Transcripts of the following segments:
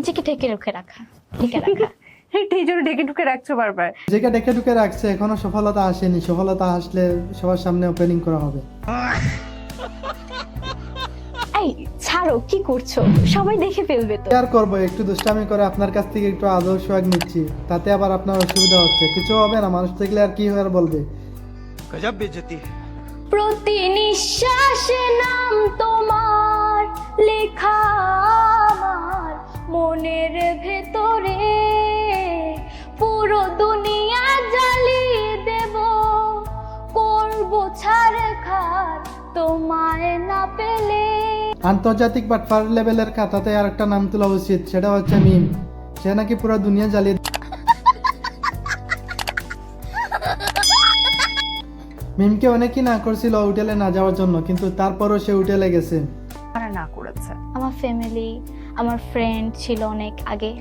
নিজেকে ঢেকে রেখে রাখা, ঢেকে রাখা। এই জন্য ঢেকে ঢুকে রাখছো বারবার। যেটা ডেকে ঢুকে রাখছে এখনো সফলতা আসেনি, সফলতা আসলে সবার সামনে ওপেনিং করা হবে। এই ছাড়ো, কি করছো? সবাই দেখে ফেলবে তো। আর করবো, একটু দুষ্টামি করে আপনার কাছ থেকে একটু আদর সোহাগ নিচ্ছি, তাতে আবার আপনার অসুবিধা হচ্ছে? কিছু হবে না, মানুষ দেখলে আর কি আর বলবে। गजब बेइज्जती है। প্রতি নিঃশ্বাসে নাম তোমার লেখা আমার মনের ভেতরে, পুরো দুনিয়া জ্বালিয়ে দেব, করবো ছাড়খার তোমায় না পেলে। আন্তর্জাতিক বাটফার লেভেলের খাতাতে আর একটা নাম তোলা উচিত, সেটা হচ্ছে মিম। সে নাকি পুরো দুনিয়া জ্বালিয়ে। মিমকে অনেকেই না করছিল হোটেলে না যাওয়ার জন্য, কিন্তু তারপরও সে হোটেলে গেছে। তারা না করেছে। আমার ফ্যামিলি, আমার ফ্রেন্ড ছিল অনেক আগে,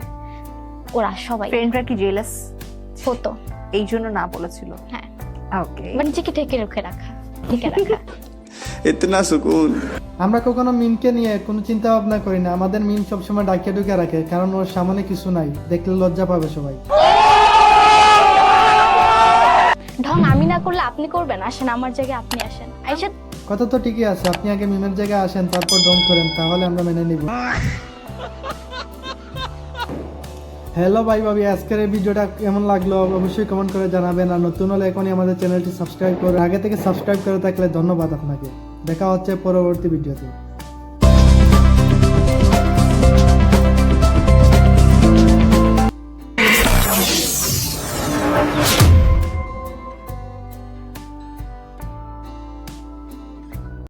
ওরা সবাই ফ্রেন্ডরা কি জেলাস হতো। এই জন্য না বলেছিল? হ্যাঁ, ওকে। মানে নিজেকে ঢেকে রেখে রাখা, ঢেকে রাখা। इतना सुकून। আমরা কখনো মিমকে নিয়ে কোনো চিন্তা ভাবনা করি না। আমাদের মিম সবসময় ডাকিয়ে ঢুকে রাখে, কারণ ওর সামনে কিছু নাই, দেখলে লজ্জা পাবে সবাই। ঢং আমি না করলে আপনি করবেন, আসেন আমার জায়গায় আপনি আসেন। আইসা কথা তো ঠিকই আছে, আপনি আগে মিমের জায়গায় আসেন, তারপর ডং করেন, তাহলে আমরা মেনে নিব। হ্যালো ভাই ভাবি, আজকের এই ভিডিওটা কেমন লাগলো অবশ্যই কমেন্ট করে জানাবেন। আর নতুন হলে এখনই আমাদের চ্যানেলটি সাবস্ক্রাইব করে, আগে থেকে সাবস্ক্রাইব করে থাকলে ধন্যবাদ আপনাকে। দেখা হচ্ছে পরবর্তী ভিডিওতে।